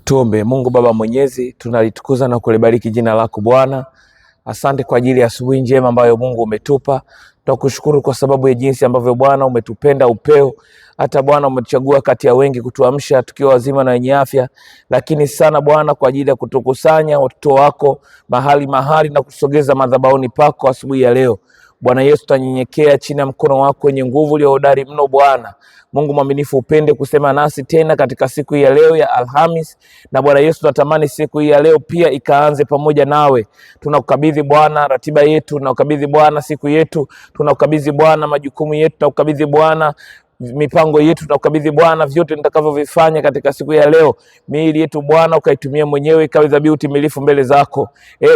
Tuombe. Mungu Baba Mwenyezi, tunalitukuza na kulibariki jina lako Bwana. Asante kwa ajili ya asubuhi njema ambayo Mungu umetupa. Tunakushukuru kwa sababu ya jinsi ambavyo Bwana umetupenda upeo. Hata Bwana umetuchagua kati ya wengi kutuamsha tukiwa wazima na wenye afya. Lakini sana Bwana kwa ajili ya kutukusanya watoto wako mahali na kusogeza madhabahuni pako asubuhi ya leo. Bwana Yesu, tunanyenyekea chini ya mkono wako wenye nguvu ulio hodari mno Bwana. Mungu mwaminifu, upende kusema nasi tena katika siku hii ya leo ya Alhamis. Na Bwana Yesu, tunatamani siku hii ya leo pia ikaanze pamoja nawe. Tunakukabidhi Bwana ratiba yetu, tunakukabidhi Bwana siku yetu, tunakukabidhi Bwana majukumu yetu, tunakukabidhi Bwana mipango yetu, tunakukabidhi Bwana vyote nitakavyovifanya katika siku ya leo. Miili yetu Bwana ukaitumia mwenyewe ikawe dhabihu timilifu mbele zako.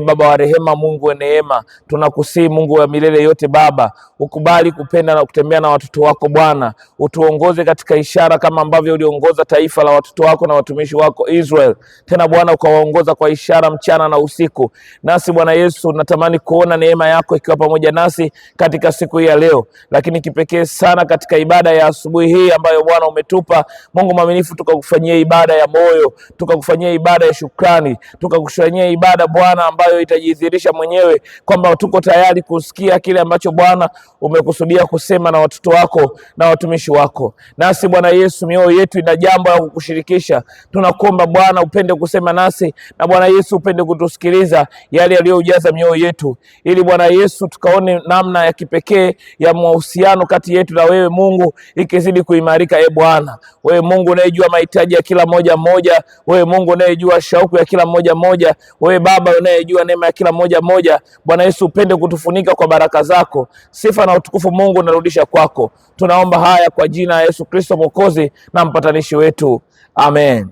Baba wa rehema, Mungu wa neema, tunakusihi Mungu wa milele yote Baba, ukubali kupenda na kutembea na watoto wako Bwana. Utuongoze katika ishara kama ambavyo uliongoza taifa la watoto wako na watumishi wako Israel. Tena Bwana ukawaongoza kwa ishara mchana na usiku. Nasi Bwana Yesu natamani kuona neema yako ikiwa pamoja nasi katika siku hii ya leo, lakini kipekee sana katika ibada ya asubuhi hii ambayo Bwana umetupa. Mungu mwaminifu, tukakufanyia ibada ya moyo, tukakufanyia ibada ya shukrani, tukakufanyia ibada Bwana ambayo itajidhihirisha mwenyewe kwamba tuko tayari kusikia kile ambacho Bwana umekusudia kusema na watoto wako na watumishi wako. Nasi Bwana Yesu, mioyo yetu ina jambo la kukushirikisha. Tunakuomba Bwana upende kusema nasi, na Bwana Yesu upende kutusikiliza yale yaliyojaza mioyo yetu, ili Bwana Yesu tukaone namna ya kipekee ya mahusiano kati yetu na wewe Mungu ikizidi kuimarika. Bwana, wewe Mungu unayejua mahitaji ya kila mmoja mmoja, wewe Mungu unayejua shauku ya kila mmoja mmoja, wewe Baba unayejua neema ya kila mmoja mmoja. Bwana Yesu upende kutufunika kwa baraka zako. Sifa na utukufu Mungu narudisha kwako. Tunaomba haya kwa jina la Yesu Kristo Mwokozi na mpatanishi wetu, amen.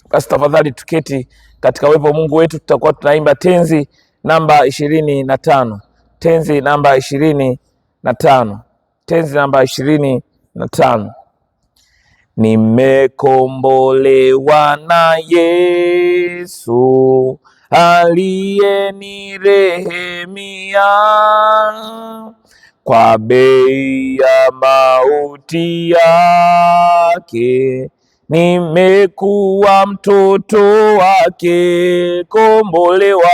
Basi tafadhali tuketi katika uwepo Mungu wetu. Tutakuwa tunaimba tenzi namba 25. Tenzi namba 25. Tenzi namba 25. Nimekombolewa na Yesu aliyenirehemia, kwa bei ya mauti yake nimekuwa mtoto wake. Kombolewa,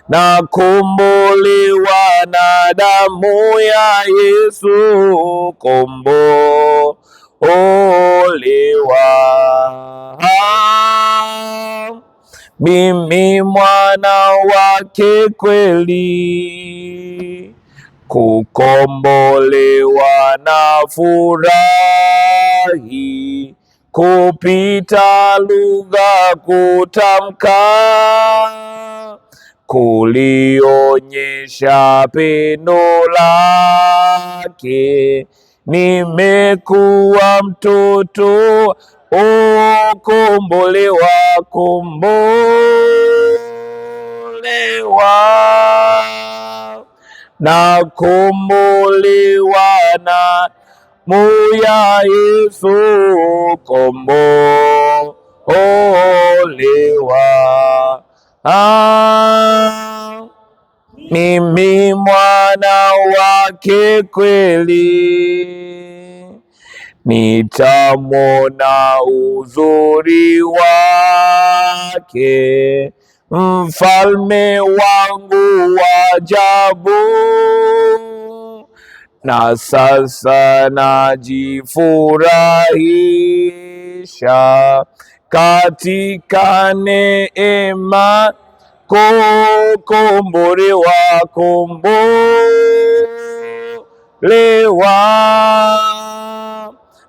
na kombolewa na damu ya Yesu, kombolewa. Mimi mwana wake kweli, kukombolewa na furahi, kupita lugha kutamka, kulionyesha pendo lake. Nimekuwa mtoto, kombolewa, na kombolewa na damu ya Yesu, kombolewa. Mimi mwana wake kweli, nitamwona uzuri wake, mfalme wangu wa ajabu. Na sasa najifurahisha katika neema, kombolewa,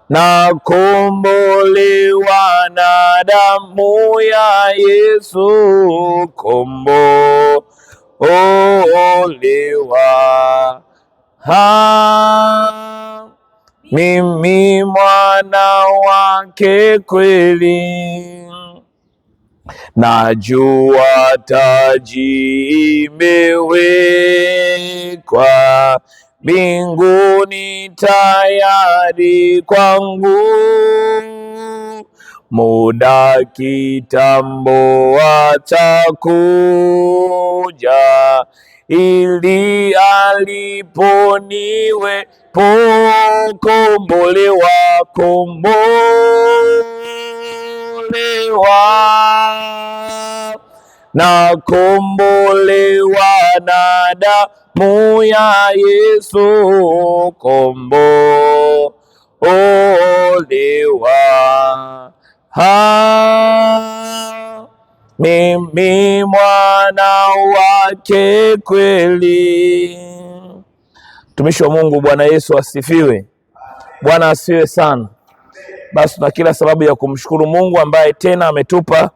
na kombolewa na damu ya Yesu, kombolewa. Mimi mwana wake kweli, najua taji imewekwa mbinguni tayari kwangu, muda kitambo atakuja ili alipo niwe pokombolewa, na kombolewa na damu ya Yesu, kombolewa. Mimi mwana wake kweli. Mtumishi wa Mungu, Bwana Yesu asifiwe. Bwana asifiwe sana. Basi tuna kila sababu ya kumshukuru Mungu ambaye tena ametupa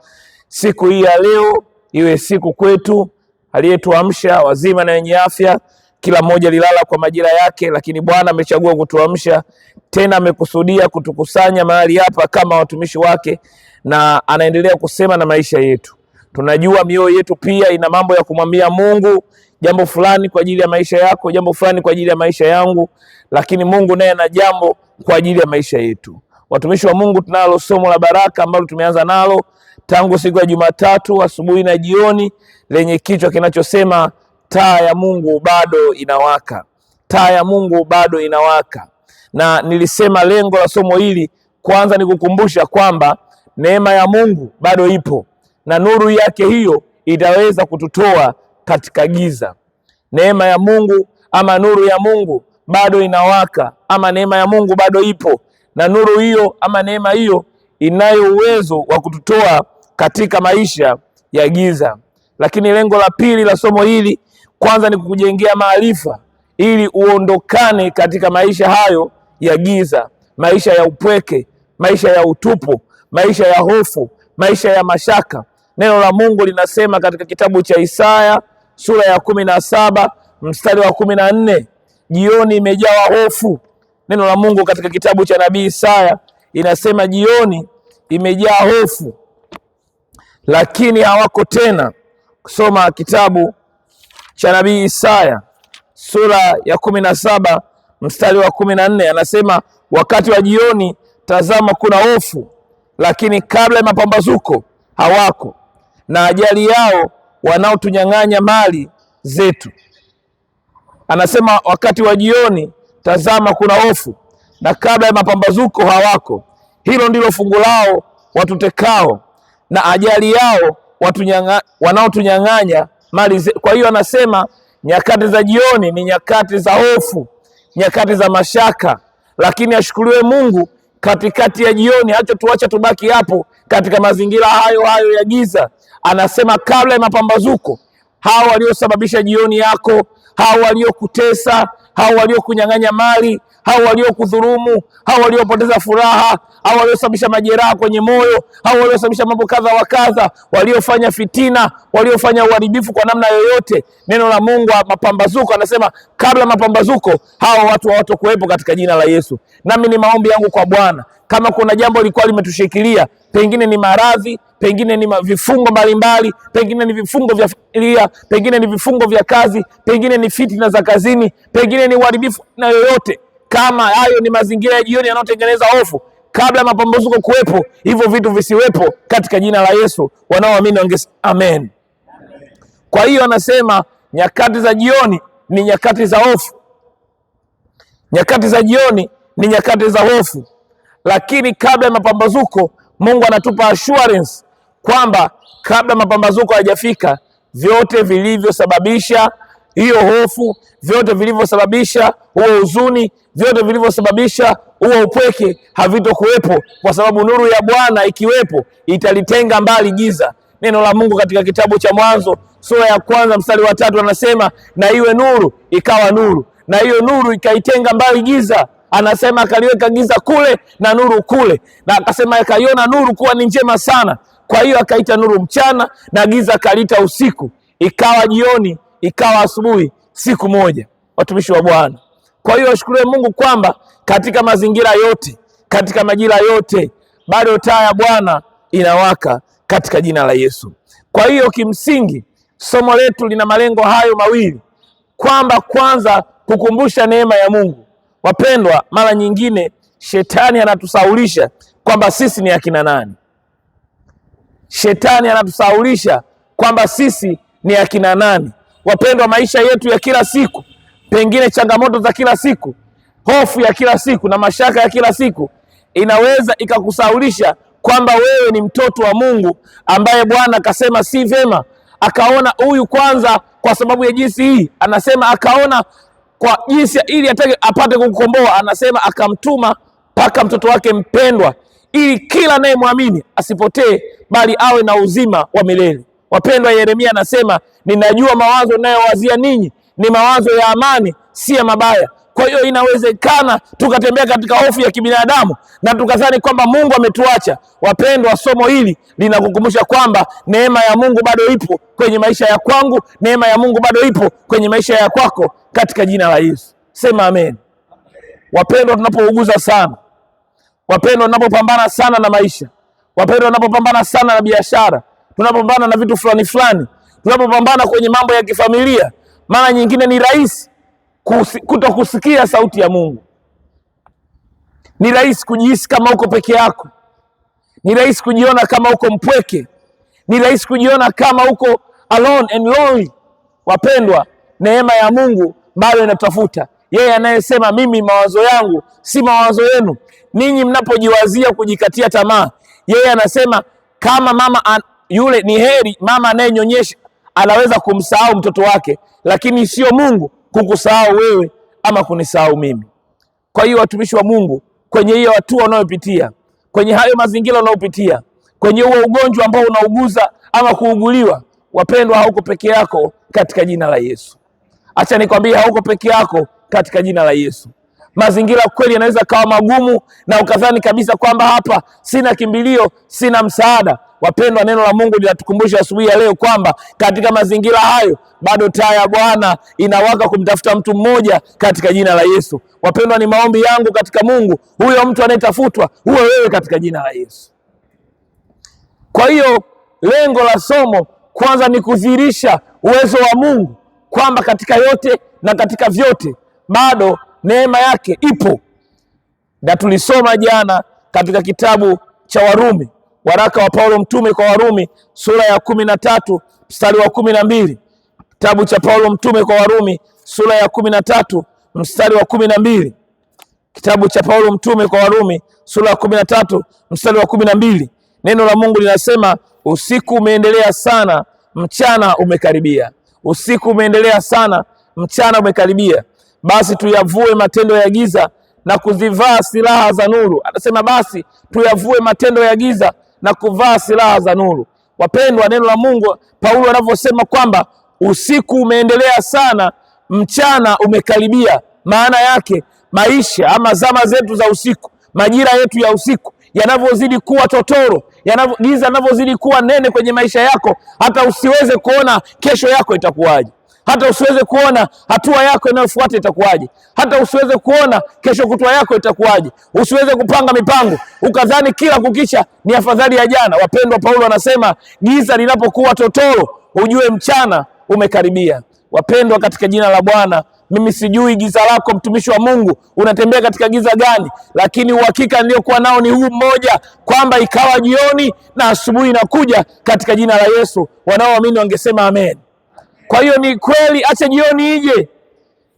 siku hii ya leo iwe siku kwetu, aliyetuamsha wazima na wenye afya. Kila mmoja lilala kwa majira yake, lakini Bwana amechagua kutuamsha tena, amekusudia kutukusanya mahali hapa kama watumishi wake, na anaendelea kusema na maisha yetu. Tunajua mioyo yetu pia ina mambo ya kumwambia Mungu, jambo fulani kwa ajili ya maisha yako, jambo fulani kwa ajili ya maisha yangu, lakini Mungu naye ana jambo kwa ajili ya maisha yetu. Watumishi wa Mungu, tunalo somo la baraka ambalo tumeanza nalo tangu siku ya Jumatatu asubuhi na jioni, lenye kichwa kinachosema taa ya Mungu bado inawaka. Taa ya Mungu bado inawaka. Na nilisema lengo la somo hili kwanza ni kukumbusha kwamba neema ya Mungu bado ipo na nuru yake hiyo itaweza kututoa katika giza. Neema ya Mungu ama nuru ya Mungu bado inawaka, ama neema ya Mungu bado ipo na nuru hiyo ama neema hiyo inayo uwezo wa kututoa katika maisha ya giza. Lakini lengo la pili la somo hili kwanza ni kukujengea maarifa ili uondokane katika maisha hayo ya giza, maisha ya upweke, maisha ya utupu, maisha ya hofu, maisha ya mashaka. Neno la Mungu linasema katika kitabu cha Isaya sura ya 17 mstari wa 14, jioni imejawa hofu. Neno la Mungu katika kitabu cha nabii Isaya inasema jioni imejaa hofu, lakini hawako tena. Kusoma kitabu cha nabii Isaya sura ya 17 mstari wa 14, anasema wakati wa jioni tazama kuna hofu, lakini kabla ya mapambazuko hawako, na ajali yao wanaotunyang'anya mali zetu. Anasema wakati wa jioni tazama kuna hofu, na kabla ya mapambazuko hawako. Hilo ndilo fungu lao watutekao, na ajali yao wanaotunyang'anya mali zetu. Kwa hiyo anasema nyakati za jioni ni nyakati za hofu, nyakati za mashaka, lakini ashukuriwe Mungu katikati ya jioni, acha tuacha tubaki hapo katika mazingira hayo hayo ya giza. Anasema kabla ya mapambazuko, hao waliosababisha jioni yako, hao waliokutesa, hao waliokunyang'anya mali, hao waliokudhulumu, hao waliopoteza furaha, hao waliosababisha majeraha kwenye moyo, hao waliosababisha mambo kadha wa kadha, waliofanya fitina, waliofanya uharibifu kwa namna yoyote, neno la Mungu mapambazuko, anasema kabla mapambazuko hao watu hawatakuwepo katika jina la Yesu. Nami ni maombi yangu kwa Bwana, kama kuna jambo lilikuwa limetushikilia, pengine ni maradhi, pengine ni vifungo mbalimbali, pengine ni vifungo vya familia, pengine ni vifungo vya kazi, pengine ni fitina za kazini, pengine ni uharibifu na yoyote, kama hayo ni mazingira ya jioni yanayotengeneza hofu, kabla mapambazuko kuwepo, hivyo vitu visiwepo katika jina la Yesu. Wanaoamini wangesema amen. Kwa hiyo anasema nyakati za jioni ni nyakati za hofu, nyakati za jioni ni nyakati za hofu, lakini kabla ya mapambazuko Mungu anatupa assurance kwamba kabla mapambazuko hayajafika, vyote vilivyosababisha hiyo hofu, vyote vilivyosababisha huo huzuni, vyote vilivyosababisha huo upweke havitokuwepo, kwa sababu nuru ya Bwana ikiwepo italitenga mbali giza. Neno la Mungu katika kitabu cha Mwanzo sura ya 1 mstari wa 3 anasema na iwe nuru, ikawa nuru, na hiyo nuru ikaitenga mbali giza. Anasema akaliweka giza kule na nuru kule, na akasema akaiona nuru kuwa ni njema sana. Kwa hiyo akaita nuru mchana na giza akaliita usiku. Ikawa jioni, ikawa asubuhi, siku moja. Watumishi wa Bwana, kwa hiyo washukuru Mungu kwamba katika mazingira yote, katika majira yote, bado taa ya Bwana inawaka katika jina la Yesu. Kwa hiyo kimsingi somo letu lina malengo hayo mawili, kwamba kwanza kukumbusha neema ya Mungu. Wapendwa, mara nyingine shetani anatusaulisha kwamba sisi ni akina nani. Shetani anatusaulisha kwamba sisi ni akina nani. Wapendwa, maisha yetu ya kila siku, pengine changamoto za kila siku, hofu ya kila siku na mashaka ya kila siku inaweza ikakusaulisha kwamba wewe ni mtoto wa Mungu ambaye Bwana akasema si vema. Akaona huyu kwanza, kwa sababu ya jinsi hii, anasema akaona kwa jinsi ili apate kukukomboa, anasema akamtuma mpaka mtoto wake mpendwa, ili kila anayemwamini asipotee, bali awe na uzima wa milele. Wapendwa, Yeremia anasema ninajua mawazo ninayowazia ninyi ni mawazo ya amani, si ya mabaya. Kwa hiyo inawezekana tukatembea katika hofu ya kibinadamu na tukadhani kwamba Mungu ametuacha. Wapendwa, somo hili linakukumbusha kwamba neema ya Mungu bado ipo kwenye maisha ya kwangu, neema ya Mungu bado ipo kwenye maisha ya kwako, katika jina la Yesu. Sema amen. Wapendwa, tunapouguza sana, wapendwa, tunapopambana sana na maisha, wapendwa, tunapopambana sana na biashara, tunapopambana na vitu fulani fulani, tunapopambana kwenye mambo ya kifamilia, mara nyingine ni rahisi kutokusikia sauti ya Mungu. Ni rahisi kujihisi kama uko peke yako. Ni rahisi kujiona kama uko mpweke. Ni rahisi kujiona kama uko alone and lonely. Wapendwa, neema ya Mungu bado inatafuta. Yeye anayesema mimi mawazo yangu si mawazo yenu. Ninyi mnapojiwazia kujikatia tamaa, yeye anasema kama mama yule, ni heri mama anayenyonyesha anaweza kumsahau mtoto wake, lakini sio Mungu kukusahau wewe ama kunisahau mimi. Kwa hiyo watumishi wa Mungu, kwenye hiyo hatua unayopitia, kwenye hayo mazingira unayopitia, kwenye huo ugonjwa ambao unauguza ama kuuguliwa, wapendwa, hauko peke yako katika jina la Yesu. Acha nikwambie, hauko peke yako katika jina la Yesu. Mazingira kweli yanaweza kawa magumu na ukadhani kabisa kwamba hapa sina kimbilio, sina msaada. Wapendwa, neno la Mungu linatukumbusha asubuhi ya leo kwamba katika mazingira hayo bado taa ya Bwana inawaka kumtafuta mtu mmoja katika jina la Yesu. Wapendwa, ni maombi yangu katika Mungu, huyo mtu anayetafutwa huwe wewe katika jina la Yesu. Kwa hiyo lengo la somo kwanza ni kudhihirisha uwezo wa Mungu kwamba katika yote na katika vyote bado neema yake ipo. Na tulisoma jana katika kitabu cha Warumi, waraka wa Paulo mtume kwa Warumi sura ya 13 mstari wa 12. Kitabu cha Paulo mtume kwa Warumi sura ya 13 mstari wa 12. Kitabu cha Paulo mtume kwa Warumi sura ya 13 mstari wa 12. Neno la Mungu linasema usiku umeendelea sana, mchana umekaribia. Usiku umeendelea sana, mchana umekaribia. Basi tuyavue matendo ya giza na kuzivaa silaha za nuru. Anasema basi tuyavue matendo ya giza na kuvaa silaha za nuru. Wapendwa, neno la Mungu Paulo anavyosema kwamba usiku umeendelea sana, mchana umekaribia, maana yake maisha ama zama zetu za usiku, majira yetu ya usiku yanavyozidi kuwa totoro, giza linavyozidi kuwa nene kwenye maisha yako, hata usiweze kuona kesho yako itakuwaje, hata usiweze kuona hatua yako inayofuata itakuwaje, hata usiweze kuona kesho kutwa yako itakuwaje, usiweze kupanga mipango ukadhani kila kukicha ni afadhali ya jana. Wapendwa, Paulo anasema giza linapokuwa totoro ujue mchana umekaribia. Wapendwa katika jina la Bwana, mimi sijui giza lako mtumishi wa Mungu unatembea katika giza gani, lakini uhakika niliokuwa nao ni huu mmoja, kwamba ikawa jioni na asubuhi inakuja katika jina la Yesu. Wanaoamini wangesema amen. Kwa hiyo ni kweli, acha jioni ije.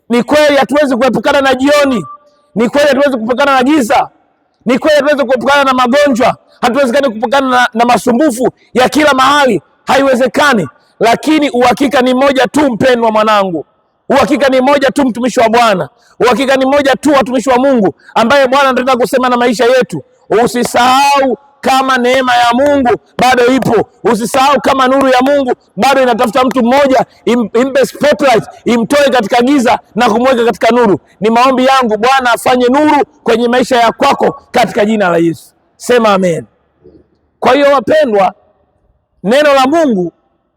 Ni kweli hatuwezi kuepukana na jioni. Ni kweli hatuwezi kuepukana na giza. Ni kweli hatuwezi kuepukana na magonjwa. Hatuwezekani kuepukana na masumbufu ya kila mahali. Haiwezekani. Lakini uhakika ni moja tu, mpendwa mwanangu. Uhakika ni moja tu, mtumishi wa Bwana. Uhakika ni moja tu, watumishi wa Mungu, ambaye Bwana anataka kusema na maisha yetu. Usisahau kama neema ya Mungu bado ipo. Usisahau kama nuru ya Mungu bado inatafuta mtu mmoja, impe spotlight, imtoe katika giza na kumweka katika nuru. Ni maombi yangu Bwana afanye nuru kwenye maisha ya kwako katika jina la Yesu. Sema amen. Kwa hiyo wapendwa, neno la Mungu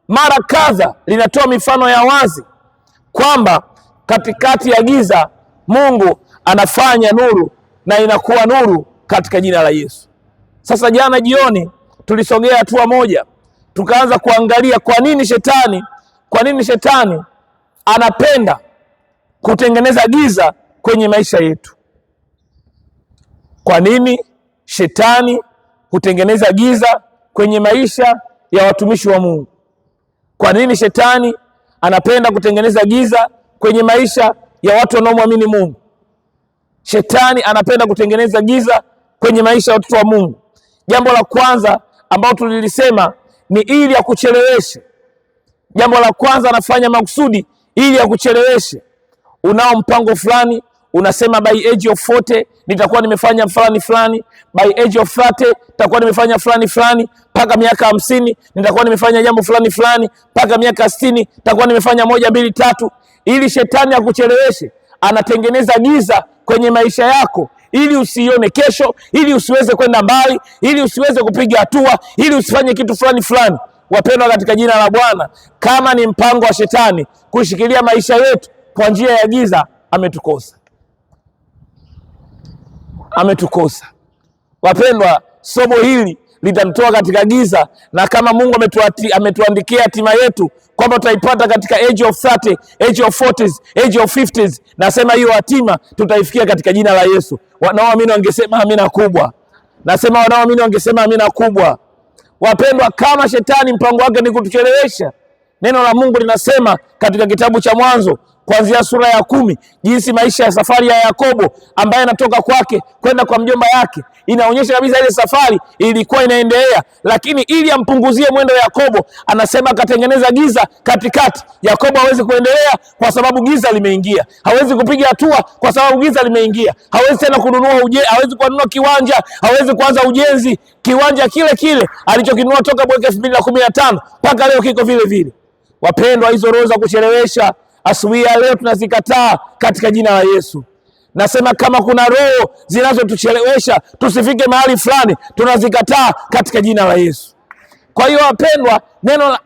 mara kadha linatoa mifano ya wazi kwamba katikati ya giza Mungu anafanya nuru na inakuwa nuru katika jina la Yesu. Sasa jana jioni tulisogea hatua moja, tukaanza kuangalia kwa nini shetani anapenda kutengeneza giza kwenye maisha yetu. Kwa nini shetani hutengeneza giza kwenye maisha ya watumishi wa Mungu? Kwa nini shetani anapenda kutengeneza giza kwenye maisha ya watu wanaomwamini Mungu. Shetani anapenda kutengeneza giza kwenye maisha ya watoto wa Mungu. Jambo la kwanza ambalo tulilisema ni ili akucheleweshe. Jambo la kwanza anafanya makusudi ili akucheleweshe. Unao mpango fulani, unasema by age of 40 nitakuwa nimefanya fulani, by age of 30 nitakuwa nimefanya fulani, mpaka miaka 50 nitakuwa nimefanya jambo fulani, mpaka miaka 60 nitakuwa nimefanya 1 2 3. Ili shetani akucheleweshe, anatengeneza giza kwenye maisha yako ili usione kesho, ili usiweze kwenda mbali, ili usiweze kupiga hatua, ili usifanye kitu fulani. Wapendwa katika jina la Bwana, kama ni mpango wa shetani kushikilia maisha yetu kwa njia ya giza, ametukosa. Wapendwa, somo hili litatutoa katika giza, na kama Mungu ametuandikia hatima yetu kwamba tutaipata katika age of 30, age of 40s, age of 50s, nasema hiyo hatima tutaifikia katika jina la Yesu. Wanaoamini wangesema amina kubwa. Nasema wanaoamini wangesema amina kubwa. Wapendwa, kama shetani mpango wake ni kutuchelewesha, neno la Mungu linasema katika kitabu cha Mwanzo kuanzia sura ya 10 jinsi maisha ya safari ya Yakobo ambaye anatoka kwake kwenda kwa mjomba yake, inaonyesha kabisa ile safari ilikuwa inaendelea, lakini ili ampunguzie mwendo Yakobo, anasema akatengeneza giza katikati. Yakobo hawezi kuendelea kwa sababu giza limeingia, hawezi kupiga hatua kwa sababu giza limeingia, hawezi tena hawezi kununua kiwanja, hawezi kuanza ujenzi. Kiwanja kile alichokinunua toka mwaka 2015 mpaka leo kiko vile. Wapendwa, hizo roho za kuchelewesha asubuhi ya leo tunazikataa katika jina la Yesu. Nasema kama kuna roho zinazotuchelewesha tusifike mahali fulani, tunazikataa katika jina la Yesu. Kwa hiyo wapendwa,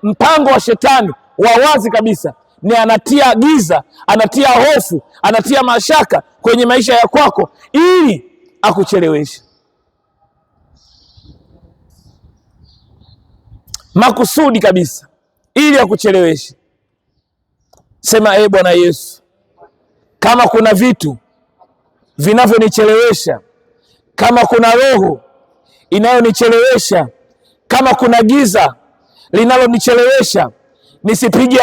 mpango wa shetani wa wazi kabisa ni anatia giza, anatia hofu, anatia mashaka kwenye maisha ya kwako ili akucheleweshe. Makusudi kabisa ili akucheleweshe. Sema Bwana Yesu, kama kuna vitu vinavyonichelewesha, kama kuna roho inayonichelewesha, kama kuna giza linalonichelewesha nisipige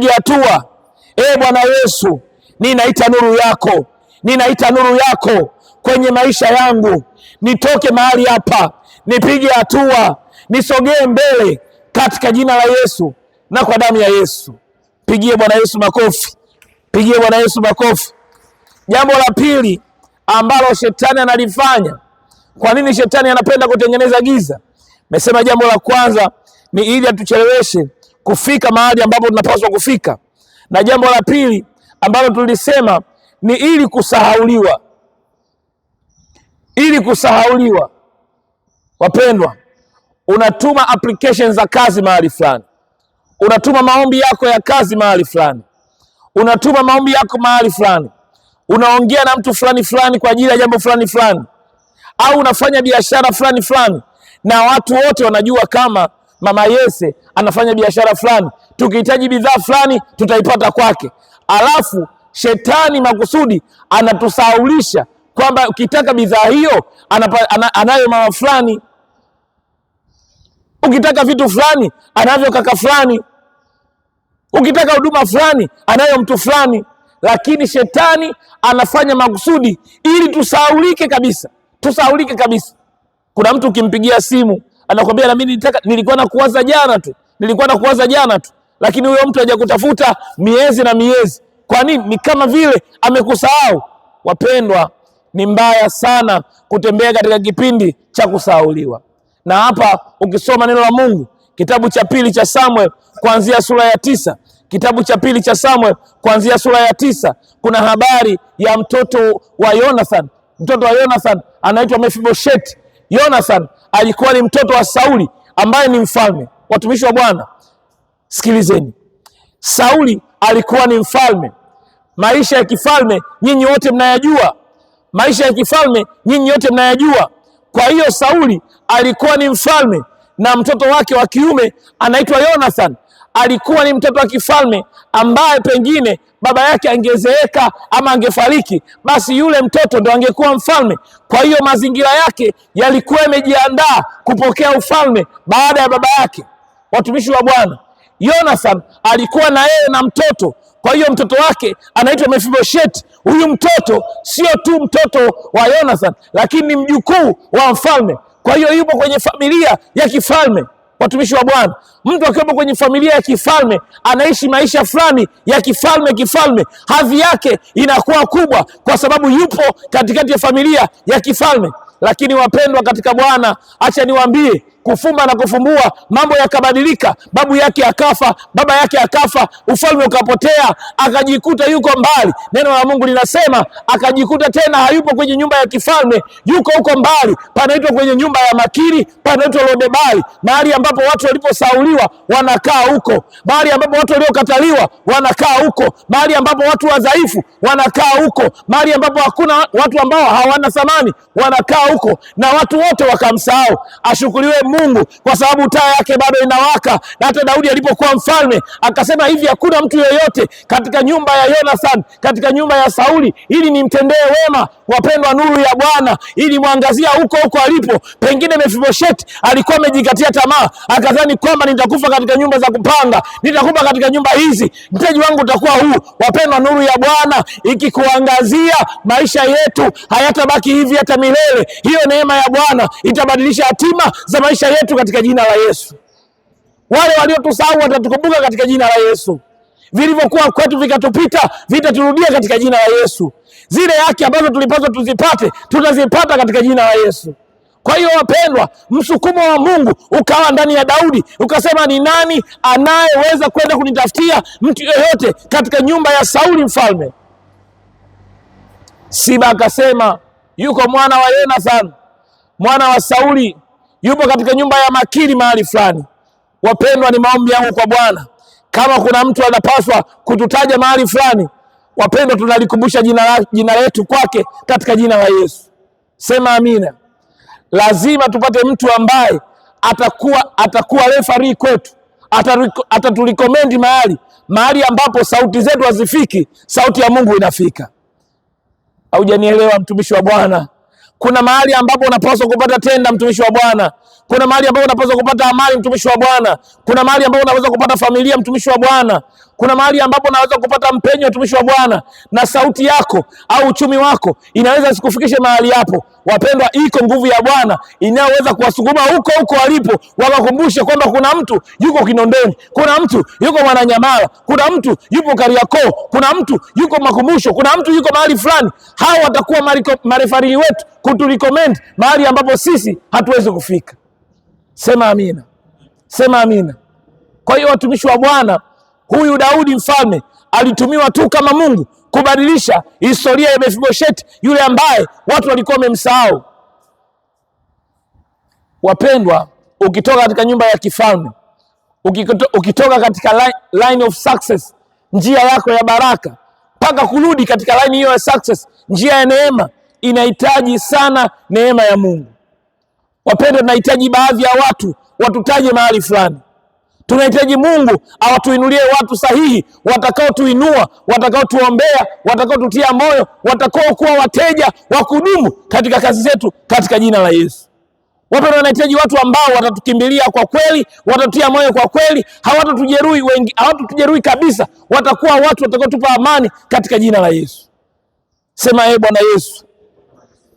hatua, Bwana Yesu, ninaita nuru yako kwenye maisha yangu, nitoke mahali hapa, nipige hatua, nisogee mbele katika jina la Yesu na kwa damu ya Yesu. Pigie Bwana Yesu makofi. Pigie Bwana Yesu makofi. Jambo la pili ambalo shetani analifanya, kwa nini shetani anapenda kutengeneza giza? Nimesema jambo la kwanza ni ili atucheleweshe kufika mahali ambapo tunapaswa kufika, na jambo la pili ambalo tulisema ni ili kusahauliwa. Wapendwa, unatuma applications za kazi mahali fulani, unatuma maombi yako ya kazi mahali fulani, unatuma maombi yako mahali fulani, unaongea na mtu fulani kwa ajili ya jambo fulani, au unafanya biashara fulani, na watu wote wanajua kama Mama Yese anafanya biashara fulani, tukihitaji bidhaa fulani tutaipata kwake. Alafu shetani makusudi anatusahaulisha kwamba ukitaka bidhaa hiyo anayo mama fulani, ukitaka vitu fulani anavyo kaka fulani, ukitaka huduma fulani anayo mtu fulani. Lakini shetani anafanya makusudi ili tusahaulike kabisa. Kuna mtu ukimpigia simu anakuambia na mimi nilikuwa nakuwaza jana tu, lakini huyo mtu hajakutafuta miezi na miezi. Kwa nini? Ni kama vile amekusahau. Wapendwa, ni mbaya sana kutembea katika kipindi cha kusahauliwa. Na hapa ukisoma neno la Mungu kitabu cha pili cha Samuel kuanzia sura ya 9, kitabu cha pili cha Samuel kuanzia sura ya 9, kuna habari ya mtoto wa Jonathan. Mtoto wa Jonathan anaitwa Mephibosheth. Jonathan alikuwa ni mtoto wa Sauli ambaye ni mfalme. Watumishi wa Bwana, sikilizeni. Sauli alikuwa ni mfalme. Maisha ya kifalme nyinyi wote mnayajua. Kwa hiyo Sauli alikuwa ni mfalme na mtoto wake wa kiume anaitwa Jonathan alikuwa ni mtoto wa kifalme ambaye pengine baba yake angezeeka ama angefariki, basi yule mtoto ndo angekuwa mfalme. Kwa hiyo mazingira yake yalikuwa yamejiandaa kupokea ufalme baada ya baba yake. Watumishi wa Bwana, Jonathan alikuwa na yeye na mtoto, kwa hiyo mtoto wake anaitwa Mefiboshethi. Huyu mtoto sio tu mtoto wa Jonathan, lakini ni mjukuu wa mfalme. Kwa hiyo yupo kwenye familia ya kifalme. Watumishi wa Bwana, mtu akiwepo kwenye familia ya kifalme anaishi maisha fulani ya kifalme, hadhi yake inakuwa kubwa kwa sababu yupo katikati ya familia ya kifalme. Lakini wapendwa katika Bwana, acha niwaambie, kufumba na kufumbua, mambo yakabadilika. Babu yake akafa, baba yake akafa, ufalme ukapotea, akajikuta yuko mbali. Neno la Mungu linasema akajikuta tena hayupo kwenye nyumba ya kifalme, yuko huko mbali, panaitwa kwenye nyumba ya Makiri, panaitwa Lodebari, mahali ambapo watu waliposauliwa wanakaa huko, mahali ambapo watu waliokataliwa wanakaa huko, mahali ambapo watu wadhaifu wanakaa huko, mahali ambapo hakuna watu ambao hawana thamani wanakaa huko, na watu wote wakamsahau. Ashukuriwe Mungu kwa sababu taa yake bado inawaka. Na hata Daudi alipokuwa mfalme akasema hivi, hakuna mtu yeyote katika nyumba ya Jonathan, katika nyumba ya Sauli, ili nimtendee wema. Wapendwa, nuru ya Bwana ili mwangazia huko huko alipo. Pengine Mefiboshethi alikuwa amejikatia tamaa, akadhani kwamba nitakufa katika nyumba za kupanga, nitakufa katika nyumba hizi, mtaji wangu utakuwa huu. Wapendwa, nuru ya Bwana ikikuangazia, maisha yetu hayatabaki hivi hata milele. Hiyo neema ya Bwana itabadilisha hatima za maisha yetu katika jina la Yesu. Wale waliotusahau watatukumbuka katika jina la Yesu. Vilivyokuwa kwetu vikatupita vitaturudia katika jina la Yesu. Zile haki ambazo tulipaswa tuzipate tutazipata katika jina la Yesu. Kwa hiyo wapendwa, msukumo wa Mungu ukawa ndani ya Daudi, ukasema ni nani anayeweza kwenda kunitafutia mtu yeyote katika nyumba ya Sauli mfalme? Siba akasema yuko mwana wa Jonathan, mwana wa Sauli, yupo katika nyumba ya Makiri mahali fulani. Wapendwa, ni maombi yangu kwa Bwana, kama kuna mtu anapaswa kututaja mahali fulani, wapendwa, tunalikumbusha jina letu kwake katika jina la Yesu. Sema amina. Lazima tupate mtu ambaye atakuwa referee kwetu, ataturecommend mahali ambapo sauti zetu hazifiki, sauti ya Mungu inafika. Haujanielewa mtumishi wa Bwana? Kuna mahali ambapo unapaswa kupata tenda, mtumishi wa Bwana. Kuna mahali ambapo unapaswa kupata amani, mtumishi wa Bwana. Kuna mahali ambapo unaweza kupata familia, mtumishi wa Bwana. Kuna mahali ambapo unaweza kupata mpenyo, mtumishi wa Bwana, na sauti yako au uchumi wako inaweza sikufikishe mahali hapo. Wapendwa, iko nguvu ya Bwana inayoweza kuwasukuma huko huko walipo, wakakumbushe kwamba kuna mtu yuko Kinondoni, kuna mtu yuko Mwananyamala, kuna mtu yupo Kariakoo, kuna mtu yuko Makumbusho, kuna mtu yuko mahali fulani. Hao watakuwa marefari wetu kuturecommend mahali ambapo sisi hatuwezi kufika. Sema amina. Sema amina. Kwa hiyo watumishi wa Bwana, huyu Daudi mfalme alitumiwa tu kama Mungu kubadilisha historia ya Mefiboshethi, yule ambaye watu walikuwa wamemsahau. Wapendwa, ukitoka katika nyumba ya kifalme, ukitoka katika line of success, njia yako ya baraka, mpaka kurudi katika line hiyo ya success, njia ya neema, inahitaji sana neema ya Mungu. Wapendwa, tunahitaji baadhi ya watu watutaje mahali fulani. Tunahitaji Mungu awatuinulie watu sahihi, watakao tuinua, watakao tuombea, watakao tutia moyo, watakao kuwa wateja wa kudumu katika kazi zetu katika jina la Yesu. Wapendwa, tunahitaji watu ambao watatukimbilia kwa kweli, watatutia moyo kwa kweli, hawatatujeruhi kabisa, watakuwa watu watakao tupa amani katika jina la Yesu. Sema Bwana Yesu,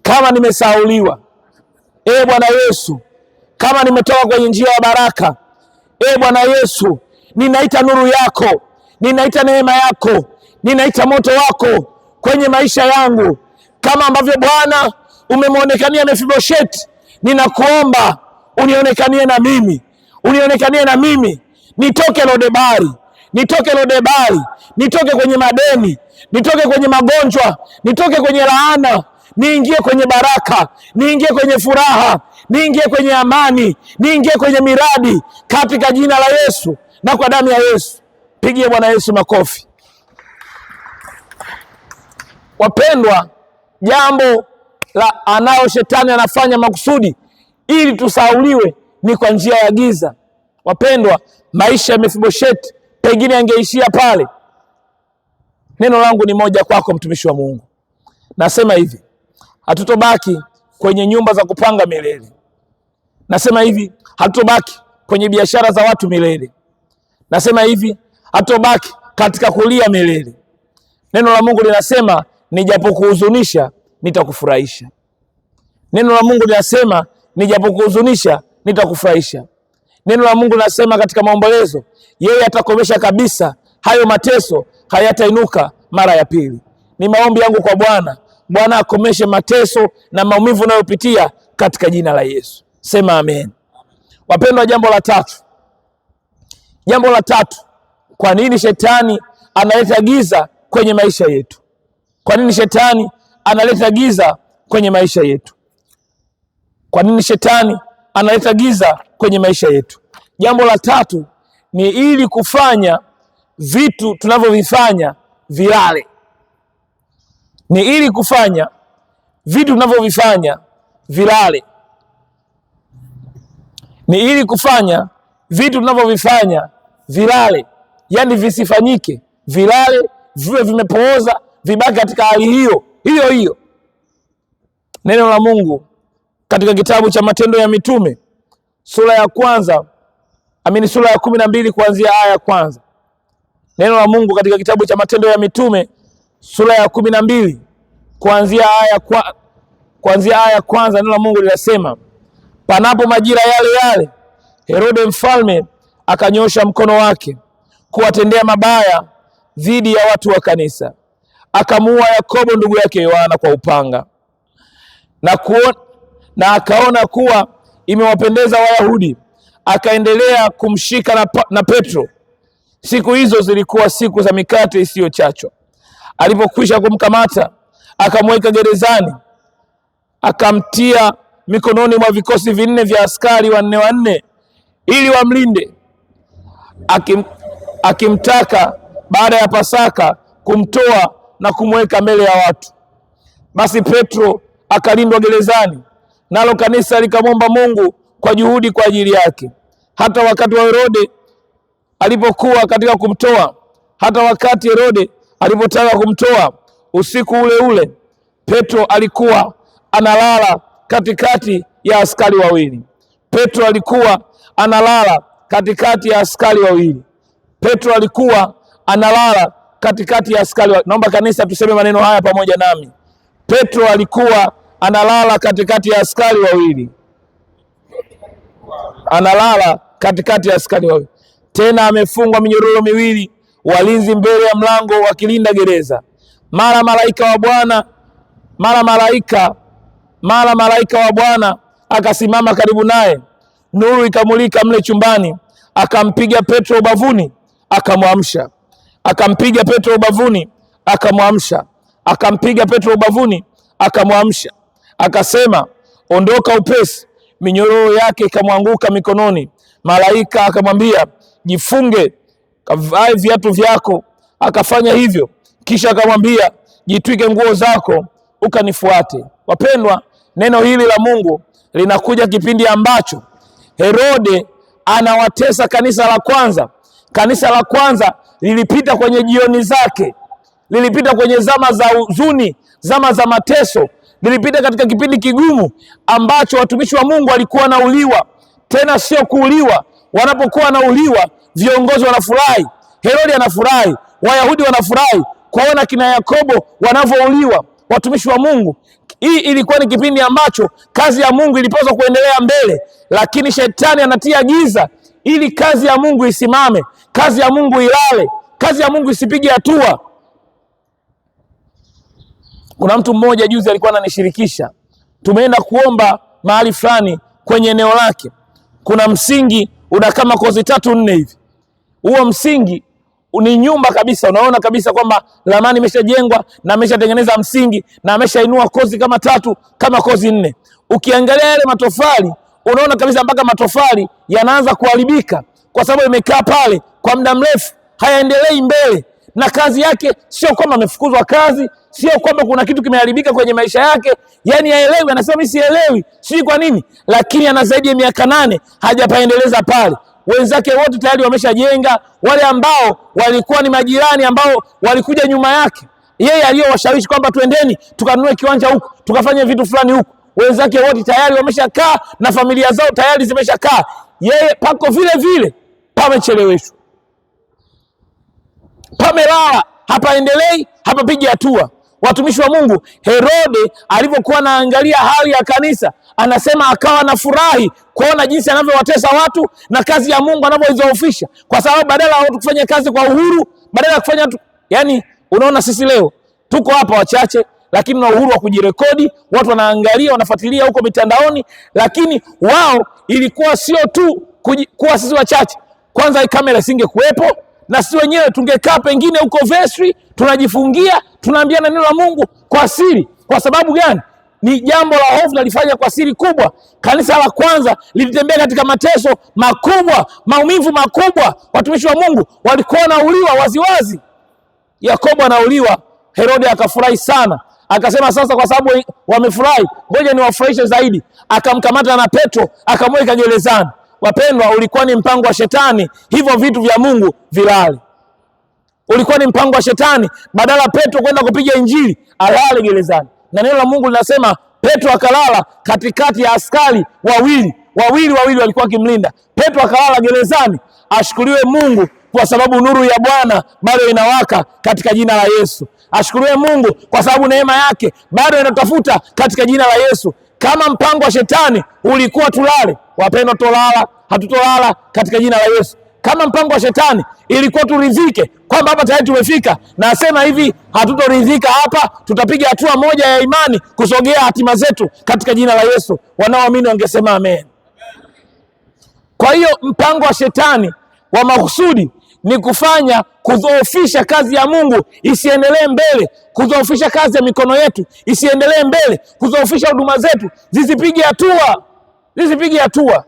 kama nimesauliwa, Bwana Yesu, kama nimetoka kwenye njia ya baraka, Bwana Yesu, ninaita nuru yako, ninaita neema yako, ninaita moto wako kwenye maisha yangu, kama ambavyo Bwana umemwonekania Mefiboshethi. Ninakuomba unionekanie na mimi, unionekanie na mimi, nitoke Lodebari, nitoke kwenye madeni, nitoke kwenye magonjwa, nitoke kwenye laana, niingie kwenye baraka, niingie kwenye furaha, niingie kwenye amani, niingie kwenye miradi katika jina la Yesu na kwa damu ya Yesu. Pigie Bwana Yesu makofi. Wapendwa, jambo la anao shetani anafanya makusudi ili tusauliwe ni kwa njia ya giza. Wapendwa, maisha ya Mefiboshethi pengine yangeishia pale. Neno langu ni moja kwako, mtumishi wa Mungu. Nasema hivi, hatutobaki kwenye nyumba za kupanga milele. Nasema hivi, hatutobaki kwenye biashara za watu milele. Nasema hivi, hatobaki katika kulia milele. Neno la Mungu linasema nijapokuhuzunisha nitakufurahisha. Neno la Mungu linasema nijapokuhuzunisha nitakufurahisha. Neno la Mungu linasema katika maombolezo, yeye atakomesha kabisa hayo mateso, hayatainuka mara ya pili. Ni maombi yangu kwa Bwana, Bwana akomeshe mateso na maumivu unayopitia katika jina la Yesu. Sema amen. Wapendwa, jambo la tatu, kwa nini shetani analeta giza kwenye maisha yetu? Kwa nini shetani analeta giza kwenye maisha yetu? Kwa nini shetani analeta giza kwenye maisha yetu? Jambo la tatu ni ili kufanya vitu tunavyovifanya vilale. Ni ili kufanya vitu tunavyovifanya vilale. Ni ili kufanya vitu tunavyovifanya vilale, yani visifanyike, vilale, viwe vimepooza, vibaki katika hali hiyo hiyo. Neno la Mungu katika kitabu cha Matendo ya Mitume sura ya 12 kuanzia aya ya 1. Neno la Mungu katika kitabu cha Matendo ya Mitume sura ya 12 kuanzia aya ya 1, neno la Mungu linasema, panapo majira yale Herode mfalme akanyosha mkono wake kuwatendea mabaya dhidi ya watu wa kanisa, akamuua Yakobo ndugu yake Yohana kwa upanga, na akaona kuwa imewapendeza Wayahudi, akaendelea kumshika na Petro. Siku hizo zilikuwa siku za mikate isiyochachwa. Alipokwisha kumkamata, akamweka gerezani, akamtia mikononi mwa vikosi 4 vya askari 4 ili wamlinde, akimtaka baada ya Pasaka kumtoa na kumweka mbele ya watu. Basi Petro akalindwa gerezani, nalo kanisa likamwomba Mungu kwa juhudi kwa ajili yake. Hata wakati Herode alipotaka kumtoa, usiku ule Petro alikuwa analala katikati ya askari wawili. Naomba kanisa tuseme maneno haya pamoja nami. Petro alikuwa analala katikati ya askari wawili. Tena amefungwa minyororo miwili, walinzi mbele ya mlango wakilinda gereza. Mara malaika wa Bwana akasimama karibu naye, nuru ikamulika mle chumbani, akampiga Petro ubavuni akamwamsha, akasema, ondoka upesi. Minyororo yake ikamwanguka mikononi. Malaika akamwambia, jifunge, kavae viatu vyako. Akafanya hivyo, kisha akamwambia, jitwike nguo zako ukanifuate. Wapendwa, neno hili la Mungu linakuja kipindi ambacho Herode anawatesa kanisa la kwanza. Kanisa la kwanza lilipita kwenye jioni zake, lilipita kwenye zama za huzuni, zama za mateso, lilipita katika kipindi kigumu ambacho watumishi wa Mungu walikuwa wanauliwa. Tena sio kuuliwa, wanapokuwa wanauliwa viongozi wanafurahi, Herode anafurahi, Wayahudi wanafurahi kuona kina Yakobo wanavyouliwa, watumishi wa Mungu. Hii ilikuwa ni kipindi ambacho kazi ya Mungu ilipaswa kuendelea mbele, lakini shetani anatia giza ili kazi ya Mungu isimame, kazi ya Mungu ilale, kazi ya Mungu isipige hatua. Kuna mtu mmoja juzi alikuwa ananishirikisha, tumeenda kuomba mahali fulani kwenye eneo lake. Kuna msingi una kama kozi 3-4 hivi. Huo msingi ni nyumba kabisa, unaona kabisa kwamba lamani imeshajengwa na ameshatengeneza msingi na ameshainua kozi kama 3 kama kozi 4. Ukiangalia yale matofali unaona kabisa mpaka matofali yanaanza kuharibika kwa sababu imekaa pale kwa muda mrefu, hayaendelei mbele. Na kazi yake sio kwamba amefukuzwa kazi, sio kwamba kuna kitu kimeharibika kwenye maisha yake, yani haelewi, anasema mimi sielewi, sijui kwa nini, lakini ana zaidi ya miaka 8 hajapaendeleza pale. Wenzake wote tayari wameshajenga, wale ambao walikuwa ni majirani ambao walikuja nyuma yake, yeye aliyowashawishi kwamba twendeni tukanunue kiwanja huku, tukafanye vitu fulani huku, wenzake wote tayari wameshakaa na familia zao tayari zimeshakaa, yeye pako vile vile pamecheleweshwa. pamelala, hapaendelei, hapapigi hatua. Watumishi wa Mungu, Herode alivyokuwa anaangalia hali ya kanisa, anasema akawa na furahi kuona jinsi anavyowatesa watu na kazi ya Mungu anavyoizoofisha, kwa sababu badala ya watu kufanya kazi kwa uhuru, badala ya kufanya yani, unaona sisi leo tuko hapa wachache, lakini na uhuru wa kujirekodi, watu wanaangalia, wanafuatilia huko mitandaoni, lakini wao ilikuwa sio tu kuwa sisi wachache. Kwanza kamera isingekuwepo, na sisi wenyewe tungekaa pengine huko vestry, tunajifungia, tunaambiana neno la Mungu kwa siri. Kwa sababu gani? Ni jambo la hofu, nalifanya kwa siri kubwa. Kanisa la kwanza lilitembea katika mateso makubwa, maumivu makubwa. Watumishi wa Mungu walikuwa wanauliwa waziwazi. Yakobo anauliwa, Herode akafurahi sana, akasema sasa kwa sababu wamefurahi, ngoja niwafurahishe zaidi. Akamkamata na Petro, akamweka gerezani. Wapendwa, ulikuwa ni mpango wa shetani hivyo vitu vya Mungu vilale. Ulikuwa ni mpango wa shetani, badala Petro kwenda kupiga injili, alale gerezani. Na neno la Mungu linasema Petro akalala katikati ya askari wawili walikuwa wakimlinda. Petro akalala gerezani. Ashukuriwe Mungu kwa sababu nuru ya Bwana bado inawaka katika jina la Yesu. Ashukuriwe Mungu kwa sababu neema yake bado inatafuta katika jina la Yesu. Kama mpango wa shetani ulikuwa tulale, wapendwa, tolala, hatutolala katika jina la Yesu. Kama mpango wa shetani ilikuwa turidhike kwamba hapa tayari tumefika, na asema hivi, hatutoridhika hapa, tutapiga hatua moja ya imani kusogea hatima zetu katika jina la Yesu. Wanaoamini wangesema amen. Kwa hiyo mpango wa shetani wa makusudi ni kufanya kudhoofisha kazi ya Mungu isiendelee mbele, kudhoofisha kazi ya mikono yetu isiendelee mbele, kudhoofisha huduma zetu zisipige hatua.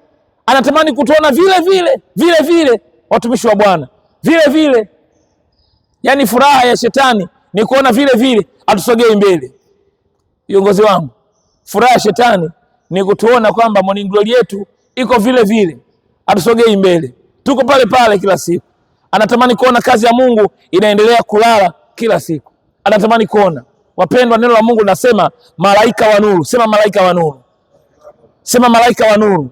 Anatamani kutuona vile vile watumishi wa Bwana, vile. Yani furaha ya shetani ni kuona vile atusogei mbele. Viongozi wangu, furaha ya shetani ni kutuona kwamba morning glory yetu iko vile, atusogei mbele, tuko pale kila siku. Anatamani kuona kazi ya Mungu inaendelea kulala kila siku. Anatamani kuona. Wapendwa, neno la Mungu linasema malaika wa nuru. Sema malaika wa nuru. Sema malaika wa nuru.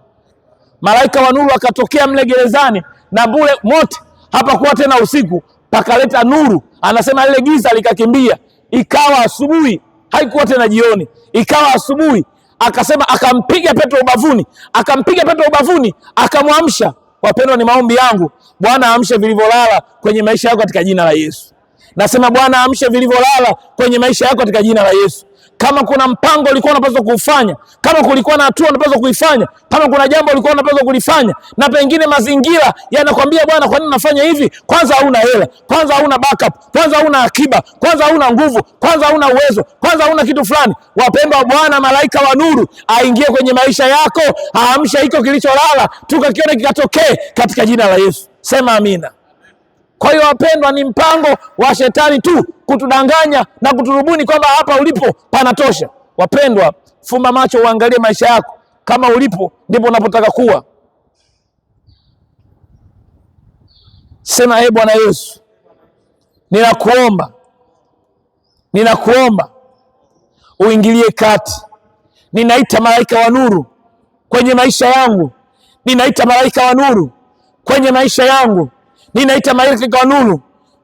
Malaika wa nuru akatokea mle gerezani, na bure mote hapakuwa tena usiku, pakaleta nuru. Anasema ile giza likakimbia, ikawa asubuhi, haikuwa tena jioni, ikawa asubuhi. Akasema akampiga Petro ubavuni, akamwamsha. Wapendwa, ni maombi yangu, Bwana amshe vilivyolala kwenye maisha yako katika jina la Yesu. Nasema Bwana amshe vilivyolala kwenye maisha yako katika jina la Yesu. Kama kuna mpango ulikuwa unapaswa kufanya, kama kulikuwa na hatua unapaswa kuifanya, kama kuna jambo ulikuwa unapaswa kulifanya, na pengine mazingira yanakwambia Bwana, kwa nini unafanya hivi? Kwanza hauna hela, kwanza hauna backup, kwanza hauna akiba, kwanza hauna nguvu, kwanza hauna uwezo, kwanza hauna kitu fulani. Wapendwa, Bwana malaika wa nuru aingie kwenye maisha yako, aamshe hiko kilicholala, tukakione kikatokee katika jina la Yesu. Sema amina. Kwa hiyo wapendwa, ni mpango wa shetani tu kutudanganya na kuturubuni kwamba hapa ulipo panatosha. Wapendwa, fumba macho uangalie maisha yako, kama ulipo ndipo unapotaka kuwa. Sema Bwana Yesu, ninakuomba uingilie kati. Ninaita malaika wa nuru kwenye maisha yangu, ninaita malaika wa nuru kwenye maisha yangu, ninaita malaika wa nuru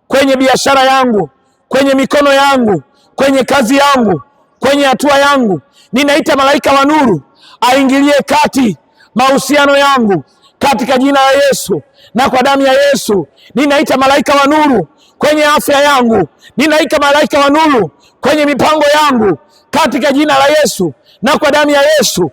kwenye biashara yangu, kwenye mikono yangu, kwenye kazi yangu, kwenye hatua yangu. Ninaita malaika wa nuru aingilie kati mahusiano yangu katika jina la Yesu na kwa damu ya Yesu. Ninaita malaika wa nuru kwenye afya yangu, ninaita malaika wa nuru kwenye mipango yangu katika jina la Yesu na kwa damu ya Yesu.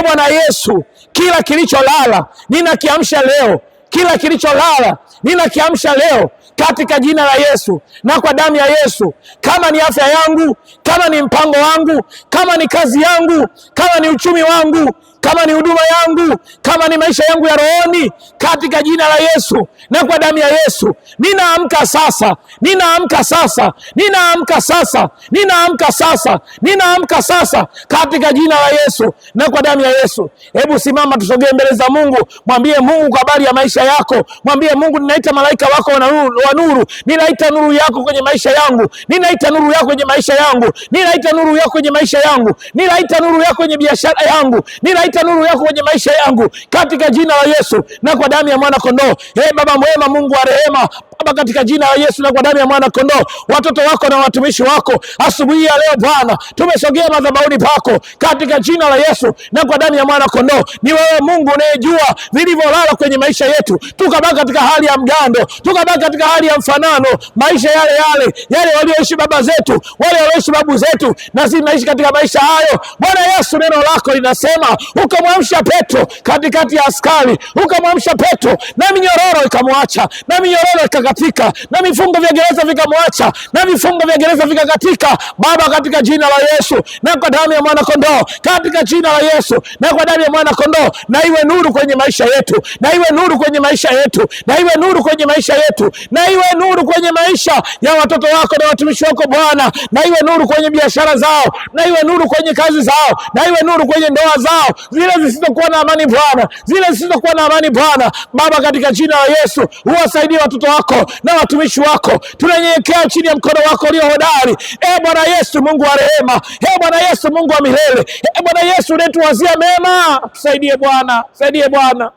Bwana Yesu, kila kilicholala ninakiamsha leo, kila kilicholala ninakiamsha leo katika jina la Yesu na kwa damu ya Yesu. Kama ni afya yangu, kama ni mpango wangu, kama ni kazi yangu, kama ni uchumi wangu, kama ni huduma yangu, kama ni maisha yangu ya rohoni, katika jina la Yesu na kwa damu ya Yesu, ninaamka sasa, ninaamka sasa, ninaamka sasa, ninaamka sasa, ninaamka sasa katika jina la Yesu na kwa damu ya Yesu. Hebu simama tusogee mbele za Mungu, mwambie Mungu kwa habari ya maisha yako. Mwambie Mungu, ninaita malaika wako wa nuru, ninaita nuru yako kwenye maisha yangu, ninaita nuru yako kwenye maisha yangu, ninaita nuru yako kwenye maisha yangu, ninaita nuru yako kwenye biashara yangu, ninaita nuru yako kwenye maisha yangu katika jina la Yesu na kwa damu ya mwana kondoo. Baba mwema, Mungu wa rehema, Baba, katika jina la Yesu na kwa damu ya mwana kondoo, watoto wako na watumishi wako asubuhi ya leo Bwana, tumesogea madhabahuni pako katika jina la Yesu na kwa damu ya mwana kondoo. Ni wewe Mungu unayejua vilivyolala kwenye maisha yetu, tukabaki katika hali ya mgando, tukabaki katika hali ya mfanano, maisha yale walioishi baba zetu, wale walioishi babu zetu, na sisi tunaishi katika maisha hayo. Bwana Yesu, neno lako linasema ukamwamsha Petro katikati ya askari, ukamwamsha Petro na minyororo ikamwacha, na minyororo ikakatika, na vifungo vya gereza vikamwacha, na vifungo vya gereza vikakatika. Baba, katika jina la Yesu na kwa damu ya mwana kondoo, katika jina la Yesu na kwa damu ya mwana kondoo, na iwe nuru kwenye maisha yetu, na iwe nuru kwenye maisha yetu, na iwe nuru kwenye maisha yetu, na iwe nuru kwenye maisha ya watoto wako na watumishi wako Bwana, na iwe nuru kwenye biashara zao, na iwe nuru kwenye kazi zao, na iwe nuru kwenye ndoa zao, zile zisizokuwa na amani Bwana, zile zisizokuwa na amani Bwana. Baba, katika jina la Yesu uwasaidie watoto wako na watumishi wako, tunanyenyekea chini ya mkono wako ulio hodari. Bwana Yesu, Mungu wa rehema, Bwana Yesu, Mungu wa milele, Bwana Yesu unetuwazia mema, tusaidie Bwana, tusaidie Bwana.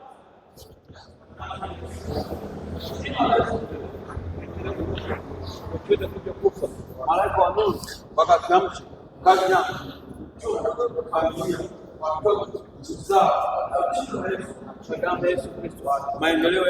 Maendeleo